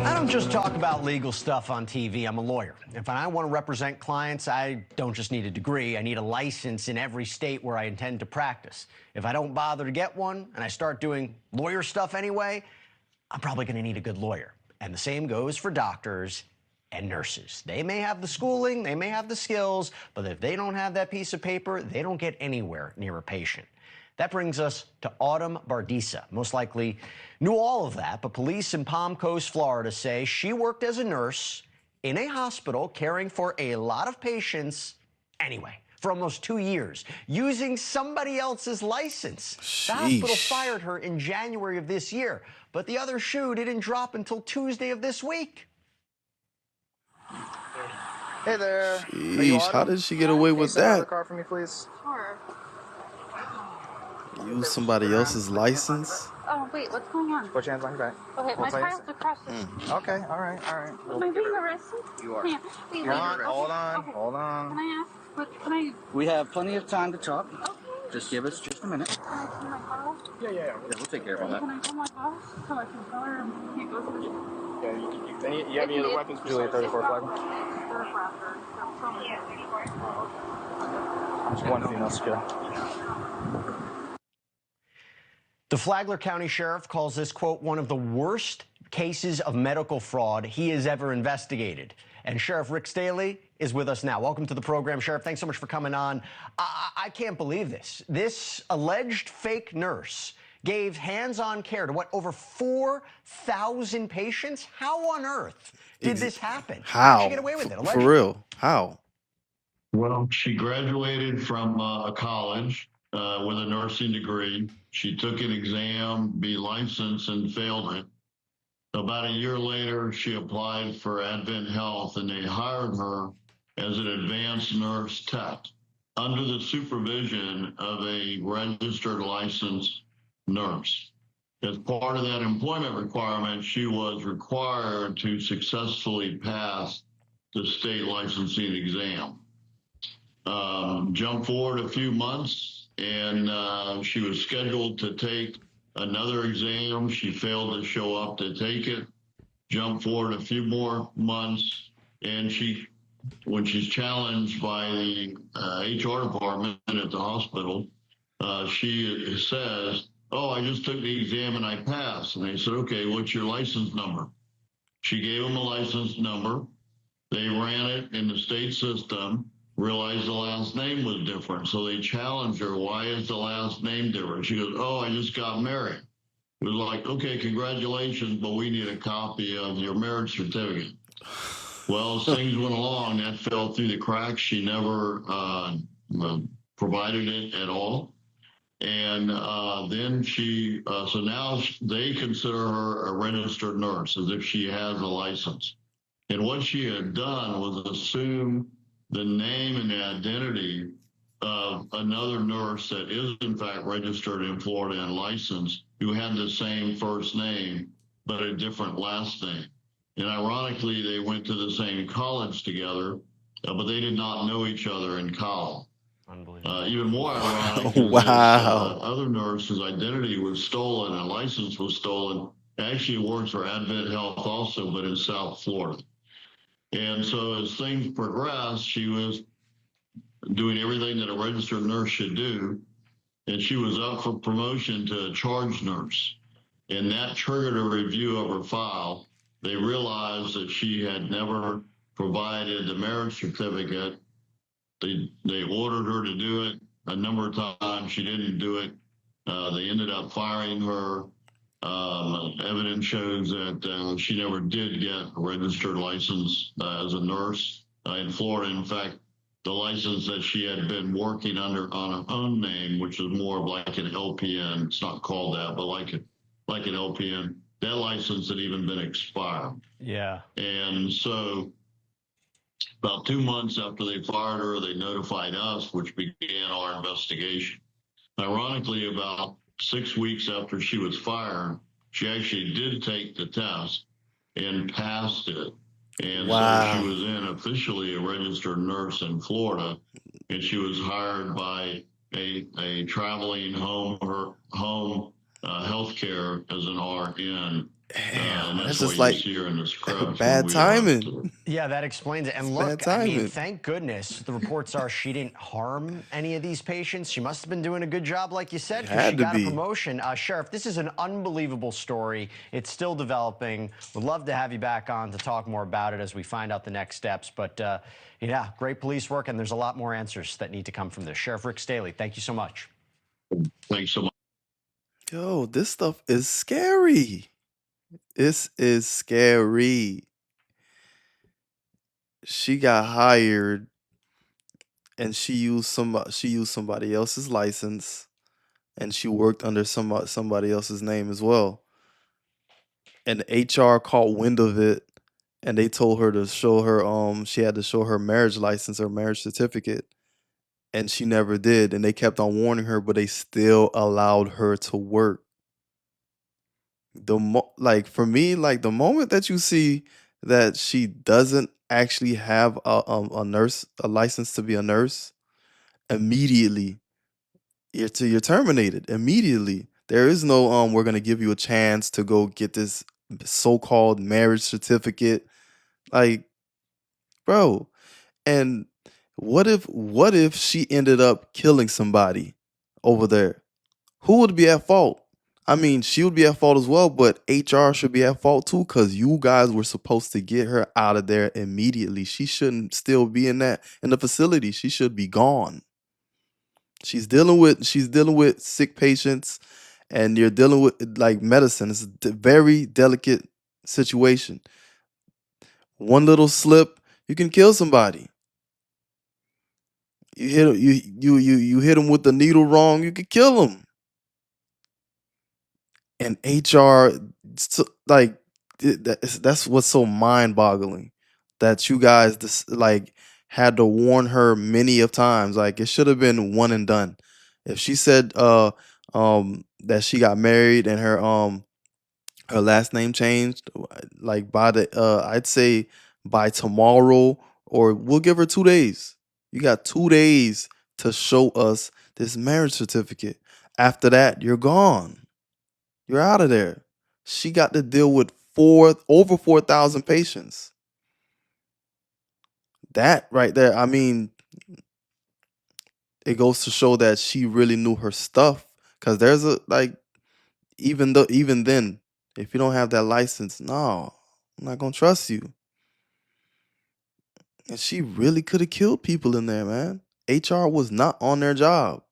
I don't just talk about legal stuff on TV. I'm a lawyer. If I want to represent clients, I don't just need a degree. I need a license in every state where I intend to practice. If I don't bother to get one and I start doing lawyer stuff anyway, I'm probably going to need a good lawyer. And the same goes for doctors and nurses. They may have the schooling, they may have the skills, but if they don't have that piece of paper, they don't get anywhere near a patient. That brings us to Autumn Bardisa. Most likely knew all of that, but police in Palm Coast, Florida say she worked as a nurse in a hospital caring for a lot of patients anyway, for almost 2 years, using somebody else's license. Sheesh. The hospital fired her in January of this year, but the other shoe didn't drop until Tuesday of this week. Hey there. Sheesh, how did she get away with that? Can you car for me, please? Sure. Use somebody else's license? Oh, wait, what's going on? Put your hands on your back. Okay, my child's across the street. Okay, all right. Am I being arrested? You are. Yeah. Wait, wait, Hold on. okay. Hold on. Can I ask, can I... We have plenty of time to talk. Okay. Just give us just a minute. Can I see my car? Yeah. We'll take care of all that. Can I call my house so I can tell her and can't go to the... Yeah, you have any other weapons? Juliet 34 flag. Just one female secure. The Flagler County Sheriff calls this, quote, one of the worst cases of medical fraud he has ever investigated. And Sheriff Rick Staley is with us now. Welcome to the program, Sheriff. Thanks so much for coming on. I can't believe this. This alleged fake nurse gave hands-on care to, what, over 4,000 patients? How on earth did this happen? How? How'd she get away with it? Allegedly? For real? How? Well, she graduated from a college with a nursing degree. She took an exam, be licensed, and failed it. About a year later, she applied for Advent Health, and they hired her as an advanced nurse tech under the supervision of a registered licensed nurse. As part of that employment requirement, she was required to successfully pass the state licensing exam. Jump forward a few months, and she was scheduled to take another exam. She failed to show up to take it. Jump forward a few more months, and when she's challenged by the HR department at the hospital, she says, "Oh, I just took the exam and I passed." And they said, "Okay, what's your license number?" She gave them a license number. They ran it in the state system, realized the last name was different. So they challenged her, "Why is the last name different?" She goes, "Oh, I just got married." It was like, "Okay, congratulations, but we need a copy of your marriage certificate." Well, as things went along, that fell through the cracks. She never provided it at all. And then so now they consider her a registered nurse as if she has a license. And what she had done was assume the name and the identity of another nurse that is in fact registered in Florida and licensed, who had the same first name, but a different last name. And ironically, they went to the same college together, but they did not know each other in college. Unbelievable. Even more ironic, Wow. this other nurse whose identity was stolen and license was stolen actually works for Advent Health also, but in South Florida. And so as things progressed, she was doing everything that a registered nurse should do, and she was up for promotion to a charge nurse. And that triggered a review of her file. They realized that she had never provided the marriage certificate. They ordered her to do it a number of times. She didn't do it. They ended up firing her. Evidence shows that she never did get a registered license as a nurse in Florida. In fact, the license that she had been working under on her own name, which is more of like an LPN, it's not called that, but like an LPN, that license had even been expired. Yeah. And so about 2 months after they fired her, they notified us, which began our investigation. Ironically, about 6 weeks after she was fired, she actually did take the test and passed it. And Wow. so she was then officially a registered nurse in Florida, and she was hired by a traveling home healthcare as an RN and That's that's why just you like see her in the scrubs when bad we are. timing. Yeah, that explains it. It's And bad look, I mean, timing. thank goodness the reports are she didn't harm any of these patients. She must have been doing a good job, like you said, It because she had to got a be. promotion. Sheriff, this is an unbelievable story. It's still developing. Would love to have you back on to talk more about it as we find out the next steps. But yeah, great police work, and there's a lot more answers that need to come from this. Sheriff Rick Staley, thank you so much. Thanks so much. Yo, this stuff is scary. This is scary. She got hired and she used somebody else's license and she worked under somebody else's name as well. And HR caught wind of it and they told her to show her she had to show her marriage license or marriage certificate, and she never did, and they kept on warning her, but they still allowed her to work. Like for me, like the moment that you see that she doesn't actually have a license to be a nurse, immediately you're terminated immediately. There is no we're gonna give you a chance to go get this so-called marriage certificate. Like, bro, and what if she ended up killing somebody over there? Who would be at fault? I mean, she would be at fault as well, but HR should be at fault too, because you guys were supposed to get her out of there immediately. She shouldn't still be in the facility. She should be gone. She's dealing with sick patients, and you're dealing with like medicine. It's a very delicate situation. One little slip, you can kill somebody. You hit you hit them with the needle wrong, you could kill them. And HR, like that's what's so mind-boggling, that you guys like had to warn her many of times. Like it should have been one and done. If she said that she got married and her last name changed, like by the I'd say by tomorrow, or we'll give her 2 days. You got 2 days to show us this marriage certificate. After that, you're gone. You're out of there. She got to deal with over 4,000 patients. That right there, I mean, it goes to show that she really knew her stuff. Cause there's a like, even then, if you don't have that license, no, I'm not gonna trust you. And she really could have killed people in there, man. HR was not on their job.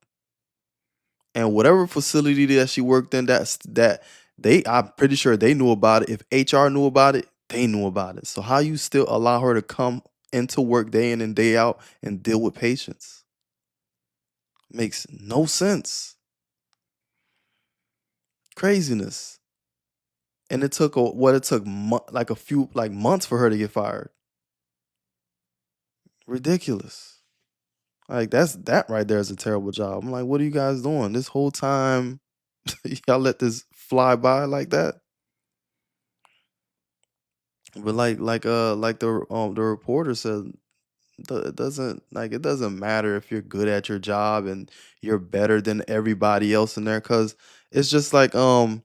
And whatever facility that she worked in, I'm pretty sure they knew about it. If HR knew about it, they knew about it. So how you still allow her to come into work day in and day out and deal with patients? Makes no sense. Craziness. And it took like a few months for her to get fired. Ridiculous. Like that right there is a terrible job. I'm like, what are you guys doing this whole time? Y'all let this fly by like that? But like the reporter said, it doesn't matter if you're good at your job and you're better than everybody else in there, because it's just like a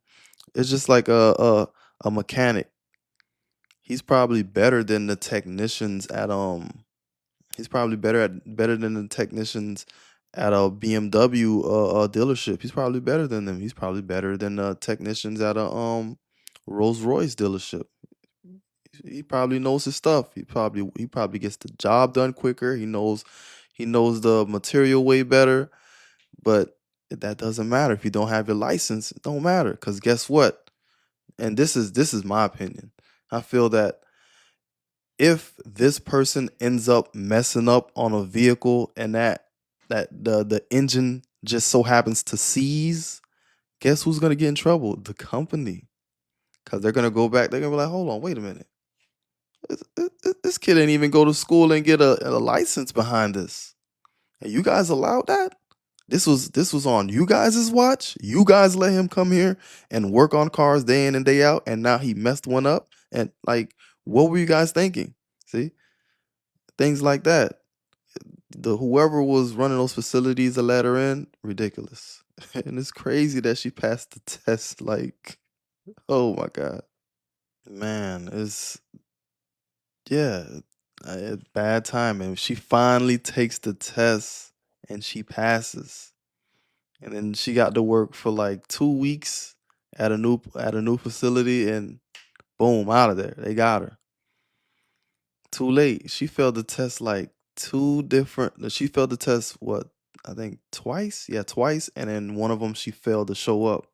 mechanic. He's probably better than the technicians at he's probably better than the technicians at a BMW dealership. He's probably better than them. He's probably better than the technicians at a Rolls Royce dealership. He probably knows his stuff. He probably gets the job done quicker. He knows the material way better. But that doesn't matter if you don't have your license. It don't matter, because guess what? And this is my opinion. I feel that if this person ends up messing up on a vehicle and that the engine just so happens to seize, guess who's gonna get in trouble? The company, because they're gonna go back. They're gonna be like, hold on, wait a minute. This kid ain't even go to school and get a license behind this. And you guys allowed that? This was on you guys' watch. You guys let him come here and work on cars day in and day out, and now he messed one up. And like, what were you guys thinking? See, things like that. The whoever was running those facilities to let her in, ridiculous. And it's crazy that she passed the test. Like, oh my god. Man, yeah, bad timing. She finally takes the test and she passes. And then she got to work for like 2 weeks at a new facility, and boom, out of there. They got her. Too late. She failed the test like she failed the test, what, I think twice? Yeah, twice. And then one of them she failed to show up.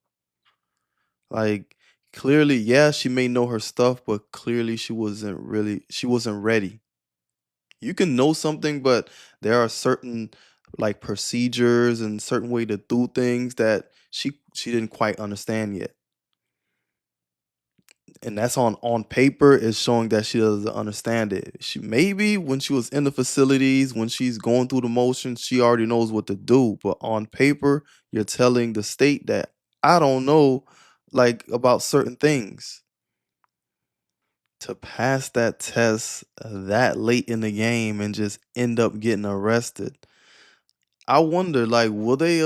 Like, clearly, yeah, she may know her stuff, but clearly she wasn't ready. You can know something, but there are certain like procedures and certain way to do things that she didn't quite understand yet. And that's on paper is showing that she doesn't understand it. She maybe when she was in the facilities, when she's going through the motions, she already knows what to do. But on paper, you're telling the state that I don't know like about certain things. To pass that test that late in the game and just end up getting arrested. I wonder, like, will they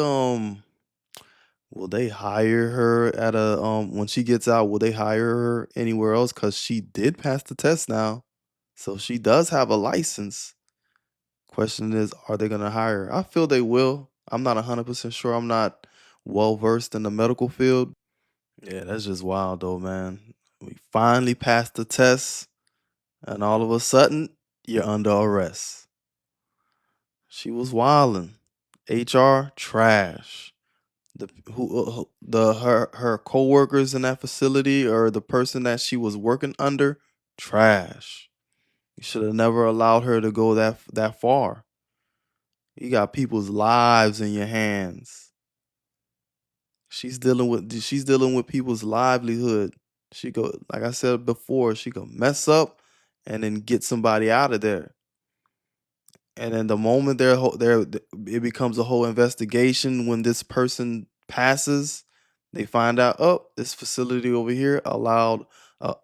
hire her at a when she gets out, will they hire her anywhere else? Cause she did pass the test now. So she does have a license. Question is, are they gonna hire her? I feel they will. I'm not 100% sure. I'm not well versed in the medical field. Yeah, that's just wild though, man. We finally passed the test, and all of a sudden, you're under arrest. She was wildin'. HR trash. Her coworkers in that facility or the person that she was working under, trash. You should have never allowed her to go that far. You got people's lives in your hands. She's dealing with people's livelihood. She go, like I said before, she could mess up and then get somebody out of there. And then the moment it becomes a whole investigation. When this person passes, they find out, oh, this facility over here allowed a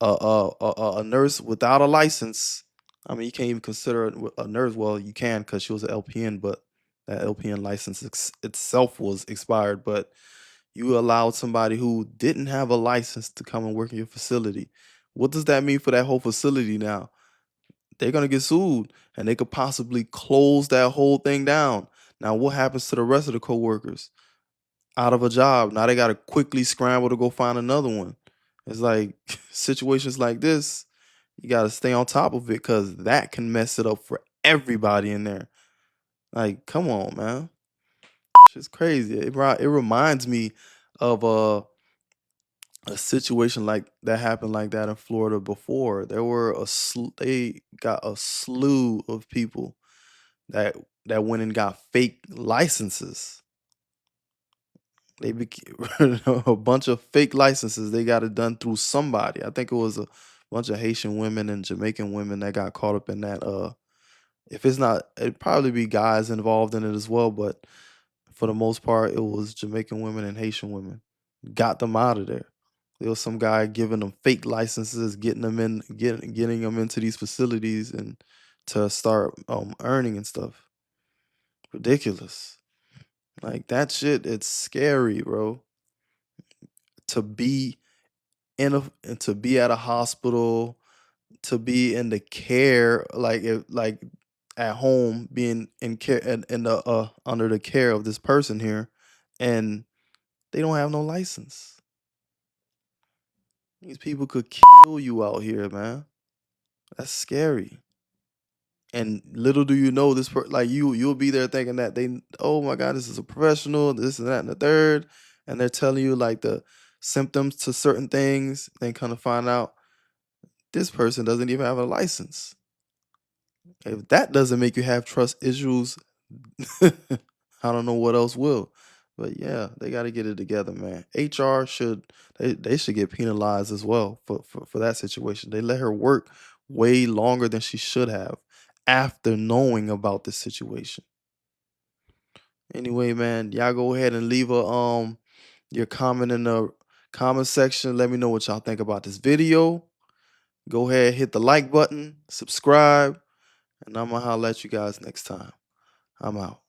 a nurse without a license. I mean, you can't even consider it a nurse. Well, you can because she was an LPN, but that LPN license itself was expired. But you allowed somebody who didn't have a license to come and work in your facility. What does that mean for that whole facility now? They're gonna get sued, and they could possibly close that whole thing down. Now, what happens to the rest of the coworkers? Out of a job. Now they gotta quickly scramble to go find another one. It's like situations like this, you gotta stay on top of it because that can mess it up for everybody in there. Like, come on, man. It's crazy. It reminds me of a situation like that happened like that in Florida before. There were they got a slew of people that went and got fake licenses. They became a bunch of fake licenses. They got it done through somebody. I think it was a bunch of Haitian women and Jamaican women that got caught up in that. If it's not, it'd probably be guys involved in it as well. But for the most part, it was Jamaican women and Haitian women. Got them out of there. There was some guy giving them fake licenses, getting them into these facilities and to start earning and stuff. Ridiculous. Like that shit, it's scary, bro. To be to be at a hospital, to be in the care, like at home, being in care and in the under the care of this person here, and they don't have no license. These people could kill you out here, man. That's scary. And little do you know like you'll be there thinking that oh my God, this is a professional, this and that and the third, and they're telling you like the symptoms to certain things. Then kind of find out this person doesn't even have a license. If that doesn't make you have trust issues, I don't know what else will. But yeah, they got to get it together, man. HR they should get penalized as well for that situation. They let her work way longer than she should have after knowing about this situation. Anyway, man, y'all go ahead and leave your comment in the comment section. Let me know what y'all think about this video. Go ahead, hit the like button, subscribe, and I'm gonna holler at you guys next time. I'm out.